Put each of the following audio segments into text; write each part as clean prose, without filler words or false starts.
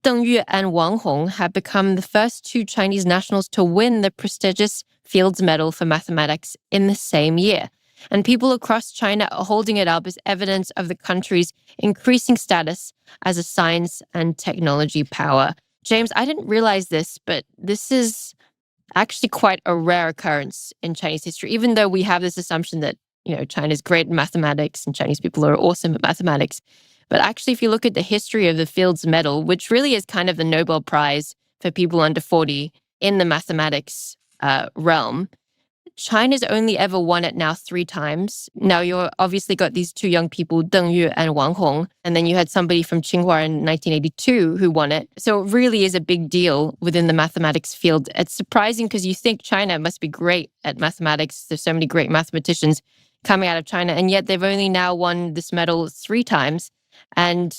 Deng Yu and Wang Hong have become the first two Chinese nationals to win the prestigious Fields Medal for Mathematics in the same year. And people across China are holding it up as evidence of the country's increasing status as a science and technology power. James, I didn't realize this, but this is actually quite a rare occurrence in Chinese history, even though we have this assumption that, China's great at mathematics and Chinese people are awesome at mathematics. But actually, if you look at the history of the Fields Medal, which really is kind of the Nobel Prize for people under 40 in the mathematics realm, China's only ever won it now 3 times. Now, you've obviously got these two young people, Deng Yu and Wang Hong, and then you had somebody from Tsinghua in 1982 who won it. So it really is a big deal within the mathematics field. It's surprising because you think China must be great at mathematics. There's so many great mathematicians coming out of China, and yet they've only now won this medal 3 times. And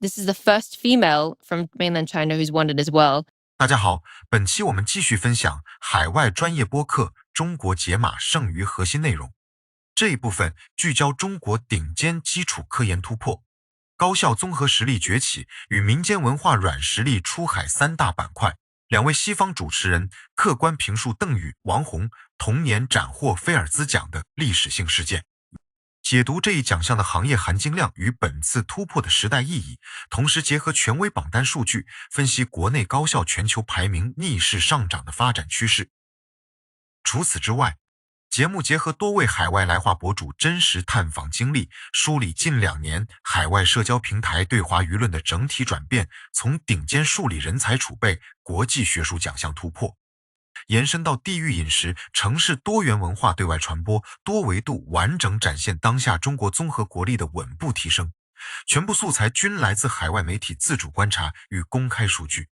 this is the first female from mainland China who's won it as well. 大家好，本期我们继续分享海外专业播客中国解码剩余核心内容。这一部分聚焦中国顶尖基础科研突破，高校综合实力崛起与民间文化软实力出海3大板块。两位西方主持人客观评述邓宇、王虹同年斩获菲尔兹奖的历史性事件。解读这一奖项的行业含金量与本次突破的时代意义，同时结合权威榜单数据，分析国内高校全球排名逆势上涨的发展趋势。除此之外，节目结合多位海外来华博主真实探访经历，梳理近2年海外社交平台对华舆论的整体转变，从顶尖数理人才储备、国际学术奖项突破，延伸到地域饮食、城市多元文化对外传播，多维度完整展现当下中国综合国力的稳步提升。全部素材均来自海外媒体自主观察与公开数据，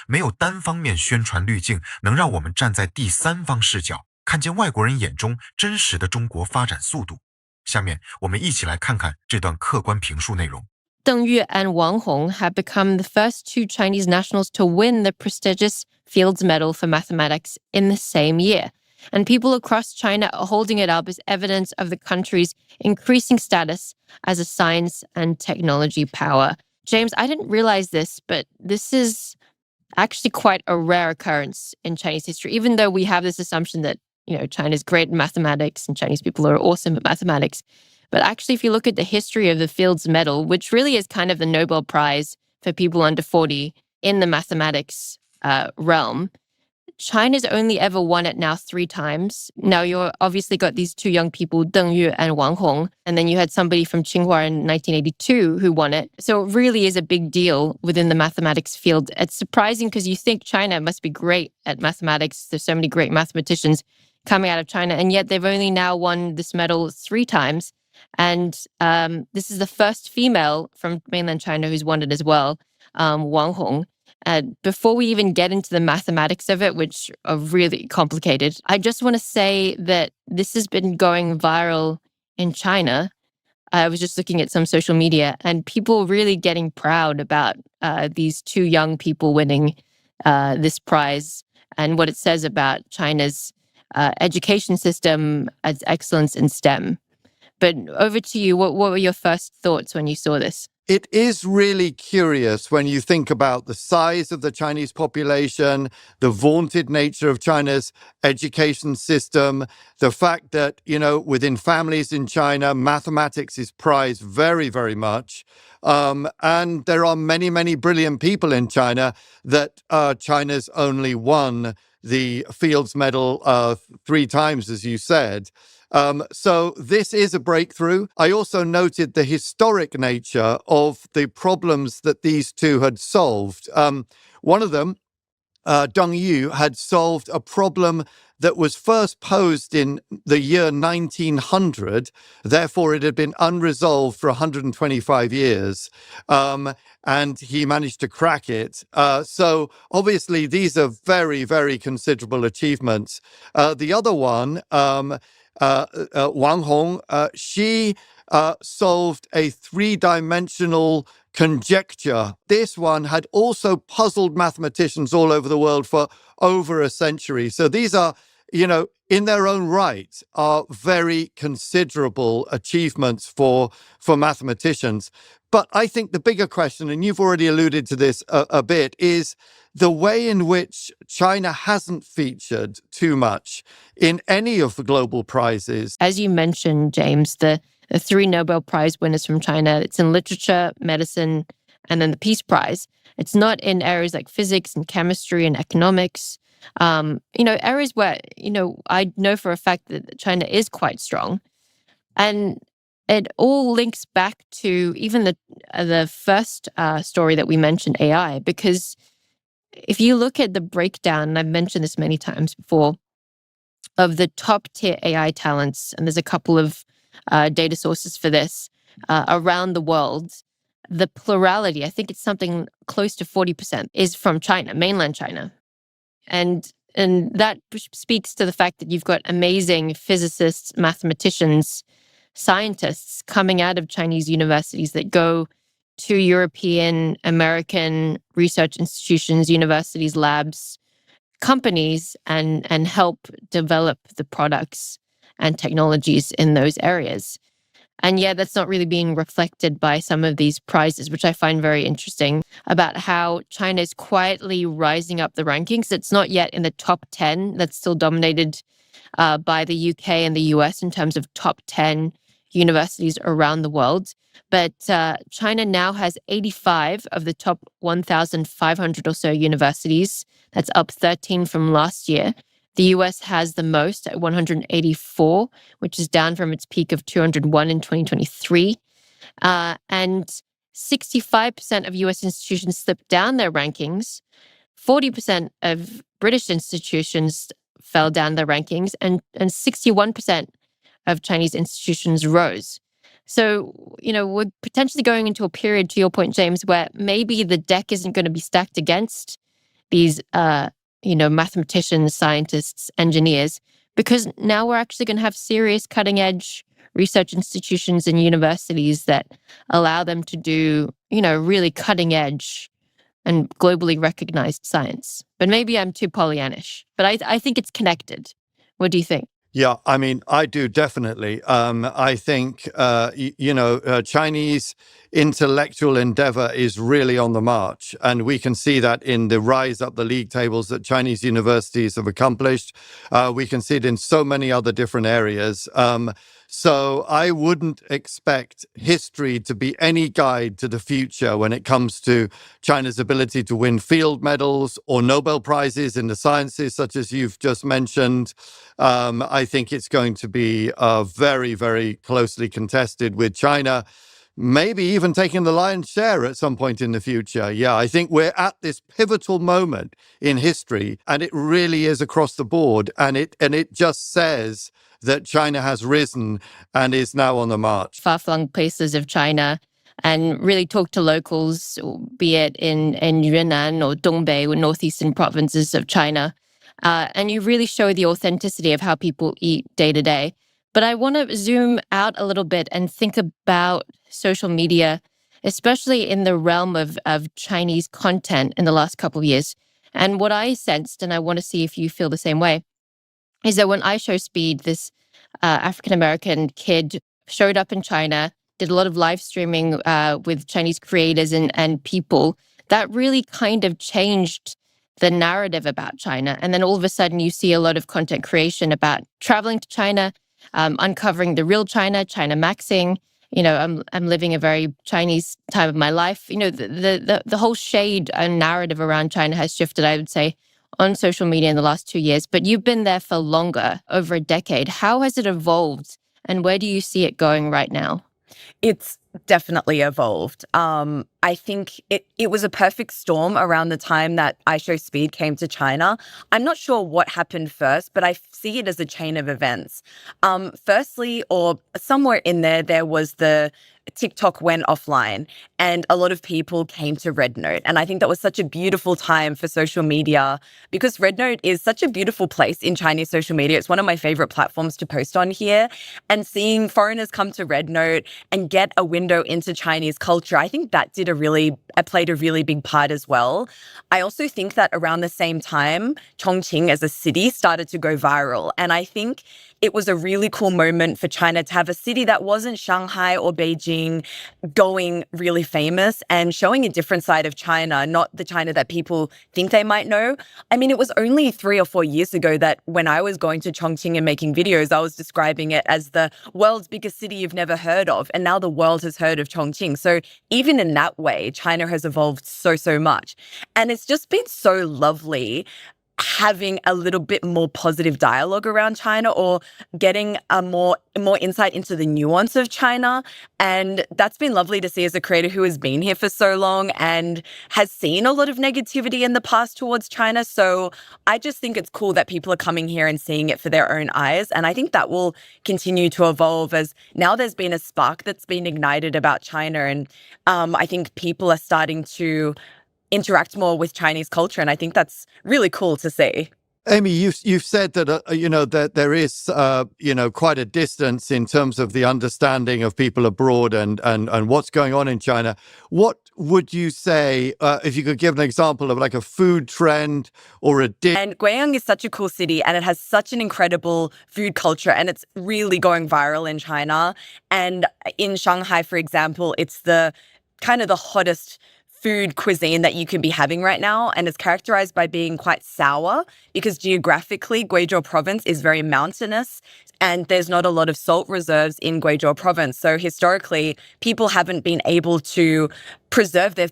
没有单方面宣传滤镜，能让我们站在第三方视角，看见外国人眼中真实的中国发展速度。下面我们一起来看看这段客观评述内容。Deng Yu and Wang Hong have become the first two Chinese nationals to win the prestigious Fields Medal for Mathematics in the same year. And people across China are holding it up as evidence of the country's increasing status as a science and technology power. James, I didn't realize this, but this is actually quite a rare occurrence in Chinese history, even though we have this assumption that, China's great at mathematics and Chinese people are awesome at mathematics. But actually, if you look at the history of the Fields Medal, which really is kind of the Nobel Prize for people under 40 in the mathematics realm, China's only ever won it now 3 times. Now, you've obviously got these two young people, Deng Yu and Wang Hong, and then you had somebody from Tsinghua in 1982 who won it. So it really is a big deal within the mathematics field. It's surprising because you think China must be great at mathematics. There's so many great mathematicians coming out of China, and yet they've only now won this medal 3 times. And this is the first female from mainland China who's won it as well, Wang Hong. Before we even get into the mathematics of it, which are really complicated, I just want to say that this has been going viral in China. I was just looking at some social media and people really getting proud about these two young people winning this prize and what it says about China's education system, its excellence in STEM. But over to you, what were your first thoughts when you saw this? It is really curious when you think about the size of the Chinese population, the vaunted nature of China's education system, the fact that, within families in China, mathematics is prized very, very much. And there are many, many brilliant people in China that China's only won the Fields Medal 3 times, as you said. So this is a breakthrough. I also noted the historic nature of the problems that these two had solved. One of them, Deng Yu, had solved a problem that was first posed in the year 1900. Therefore, it had been unresolved for 125 years. And he managed to crack it. So obviously, these are very, very considerable achievements. The other one, Wang Hong, she solved a 3-dimensional conjecture. This one had also puzzled mathematicians all over the world for over a century. So these are in their own right are very considerable achievements for mathematicians. But I think the bigger question, and you've already alluded to this a bit, is the way in which China hasn't featured too much in any of the global prizes. As you mentioned, James, the 3 Nobel Prize winners from China, it's in literature, medicine, and then the Peace Prize. It's not in areas like physics and chemistry and economics. Areas where, I know for a fact that China is quite strong. And it all links back to even the first story that we mentioned, AI, because if you look at the breakdown, and I've mentioned this many times before, of the top tier AI talents, and there's a couple of data sources for this around the world, the plurality, I think it's something close to 40%, is from China, mainland China. And that speaks to the fact that you've got amazing physicists, mathematicians, scientists coming out of Chinese universities that go to European, American research institutions, universities, labs, companies, and help develop the products and technologies in those areas. And yeah, that's not really being reflected by some of these prizes, which I find very interesting about how China is quietly rising up the rankings. It's not yet in the top 10. That's still dominated by the UK and the US in terms of top 10 universities around the world. But China now has 85 of the top 1,500 or so universities. That's up 13 from last year. The US has the most at 184, which is down from its peak of 201 in 2023. And 65% of US institutions slipped down their rankings. 40% of British institutions fell down their rankings, and 61% of Chinese institutions rose. So, we're potentially going into a period, to your point, James, where maybe the deck isn't going to be stacked against these, mathematicians, scientists, engineers, because now we're actually going to have serious cutting-edge research institutions and universities that allow them to do, really cutting-edge and globally recognized science. But maybe I'm too Pollyannish, but I think it's connected. What do you think? Yeah, I mean, I do definitely. I think, Chinese intellectual endeavor is really on the march. And we can see that in the rise up the league tables that Chinese universities have accomplished. We can see it in so many other different areas. So I wouldn't expect history to be any guide to the future when it comes to China's ability to win field medals or Nobel Prizes in the sciences, such as you've just mentioned. I think it's going to be very, very closely contested, with China maybe even taking the lion's share at some point in the future. Yeah, I think we're at this pivotal moment in history, and it really is across the board. And it just says that China has risen and is now on the march. Far-flung places of China, and really talk to locals, be it in Yunnan or Dongbei, or northeastern provinces of China. And you really show the authenticity of how people eat day to day. But I want to zoom out a little bit and think about social media, especially in the realm of Chinese content in the last couple of years. And what I sensed, and I want to see if you feel the same way, is that when iShowSpeed, this African-American kid, showed up in China, did a lot of live streaming with Chinese creators and people, that really kind of changed the narrative about China. And then all of a sudden you see a lot of content creation about traveling to China, uncovering the real China, China maxing. I'm living a very Chinese time of my life. The whole shade and narrative around China has shifted, I would say, on social media in the last 2 years. But you've been there for longer, over a decade. How has it evolved, and where do you see it going right now? It's definitely evolved. I think it was a perfect storm around the time that iShowSpeed came to China. I'm not sure what happened first, but I see it as a chain of events. Firstly, or somewhere in there was the TikTok went offline and a lot of people came to RedNote. And I think that was such a beautiful time for social media, because RedNote is such a beautiful place in Chinese social media. It's one of my favorite platforms to post on here. And seeing foreigners come to RedNote and get a window into Chinese culture, I think that did a played a really big part as well. I also think that around the same time, Chongqing as a city started to go viral. And I think it was a really cool moment for China to have a city that wasn't Shanghai or Beijing going really famous and showing a different side of China, not the China that people think they might know. I mean, it was only 3 or 4 years ago that when I was going to Chongqing and making videos, I was describing it as the world's biggest city you've never heard of. And now the world has heard of Chongqing. So even in that way, China has evolved so much. And it's just been so lovely having a little bit more positive dialogue around China, or getting a more insight into the nuance of China. And that's been lovely to see as a creator who has been here for so long and has seen a lot of negativity in the past towards China. So I just think it's cool that people are coming here and seeing it for their own eyes. And I think that will continue to evolve, as now there's been a spark that's been ignited about China. And I think people are starting to interact more with Chinese culture, and I think that's really cool to see. Amy, you've said that that there is quite a distance in terms of the understanding of people abroad and what's going on in China. What would you say if you could give an example of like a food trend or a dish? And Guiyang is such a cool city, and it has such an incredible food culture, and it's really going viral in China. And in Shanghai, for example, it's the kind of the hottest food cuisine that you can be having right now, and it's characterized by being quite sour because geographically Guizhou province is very mountainous and there's not a lot of salt reserves in Guizhou province. So historically, people haven't been able to preserve their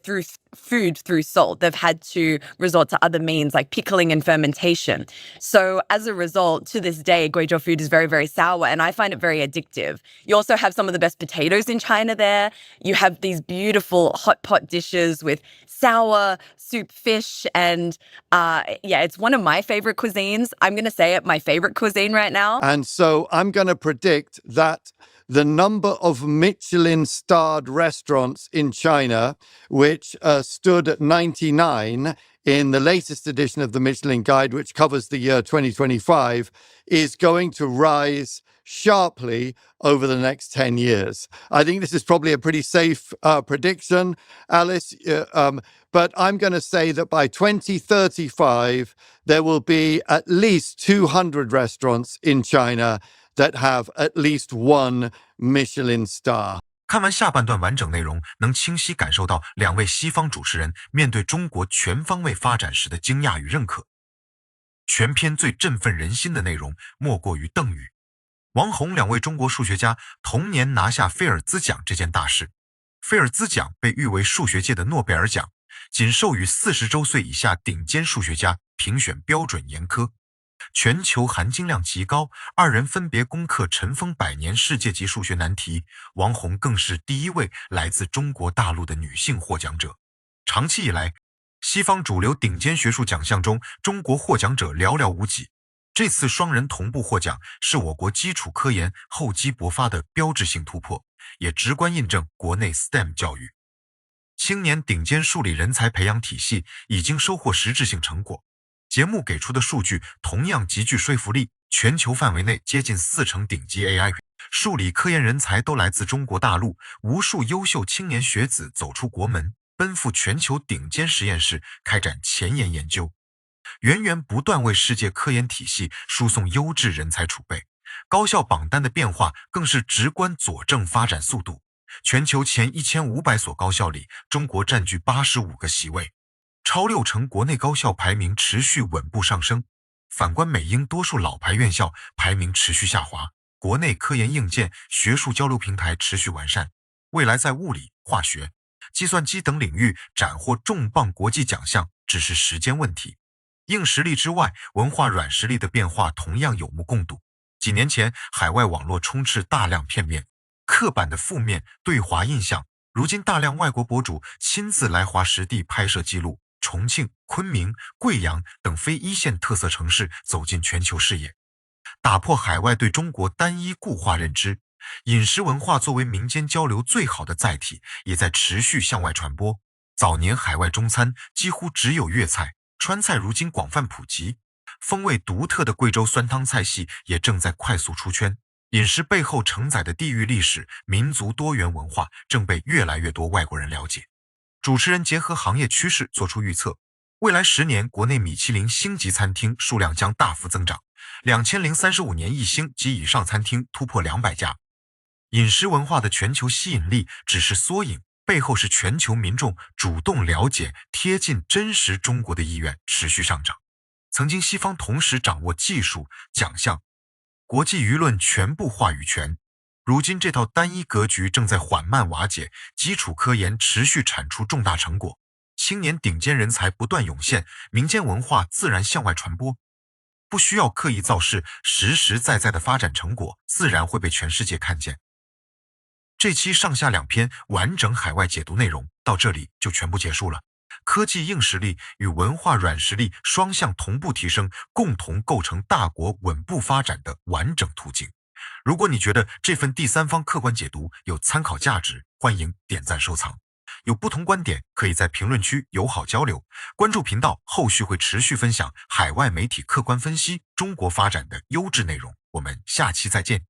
food through salt. They've had to resort to other means like pickling and fermentation. So as a result, to this day, Guizhou food is very sour, and I find it very addictive. You also have some of the best potatoes in China there. You have these beautiful hot pot dishes with sour soup fish, and it's one of my favorite cuisines. I'm going to say it, my favorite cuisine right now. And so I'm going to predict that the number of Michelin-starred restaurants in China, which stood at 99 in the latest edition of the Michelin Guide, which covers the year 2025, is going to rise sharply over the next 10 years. I think this is probably a pretty safe prediction, Alice, but I'm going to say that by 2035, there will be at least 200 restaurants in China that have at least one Michelin star. 看完下半段完整内容，能清晰感受到两位西方主持人面对中国全方位发展时的惊讶与认可。全篇最振奋人心的内容莫过于邓宇、王虹两位中国数学家同年拿下菲尔兹奖这件大事。菲尔兹奖被誉为数学界的诺贝尔奖，仅授予40周岁以下顶尖数学家，评选标准严苛。全球含金量极高，二人分别攻克尘封100年世界级数学难题，王虹更是第一位来自中国大陆的女性获奖者。长期以来，西方主流顶尖学术奖项中，中国获奖者寥寥无几。这次双人同步获奖，是我国基础科研厚积薄发的标志性突破，也直观印证国内 STEM 教育青年顶尖数理人才培养体系已经收获实质性成果。节目给出的数据同样极具说服力，全球范围内接近40%顶级 AI 数理科研人才都来自中国大陆，无数优秀青年学子走出国门，奔赴全球顶尖实验室开展前沿研究，源源不断为世界科研体系输送优质人才储备。高校榜单的变化更是直观佐证发展速度，全球前1500所高校里，中国占据85个席位，超60%国内高校排名持续稳步上升。反观美英多数老牌院校排名持续下滑，国内科研硬件、学术交流平台持续完善，未来在物理、化学、计算机等领域斩获重磅国际奖项只是时间问题。硬实力之外，文化软实力的变化同样有目共睹。几年前，海外网络充斥大量片面、刻板的负面对华印象，如今大量外国博主亲自来华实地拍摄记录，重庆、昆明、贵阳等非一线特色城市走进全球视野，打破海外对中国单一固化认知。饮食文化作为民间交流最好的载体，也在持续向外传播。早年海外中餐几乎只有粤菜，川菜如今广泛普及，风味独特的贵州酸汤菜系也正在快速出圈。饮食背后承载的地域历史、民族多元文化正被越来越多外国人了解。主持人结合行业趋势做出预测，未来10年国内米其林星级餐厅数量将大幅增长，2035年1星及以上餐厅突破200家。饮食文化的全球吸引力只是缩影，背后是全球民众主动了解、贴近真实中国的意愿持续上涨。曾经西方同时掌握技术、奖项、国际舆论全部话语权，如今这套单一格局正在缓慢瓦解，基础科研持续产出重大成果，青年顶尖人才不断涌现，民间文化自然向外传播。不需要刻意造势，实实在在的发展成果自然会被全世界看见。这期上下2篇完整海外解读内容到这里就全部结束了。科技硬实力与文化软实力双向同步提升，共同构成大国稳步发展的完整途径。如果你觉得这份第三方客观解读有参考价值，欢迎点赞收藏。有不同观点可以在评论区友好交流，关注频道，后续会持续分享海外媒体客观分析中国发展的优质内容。我们下期再见。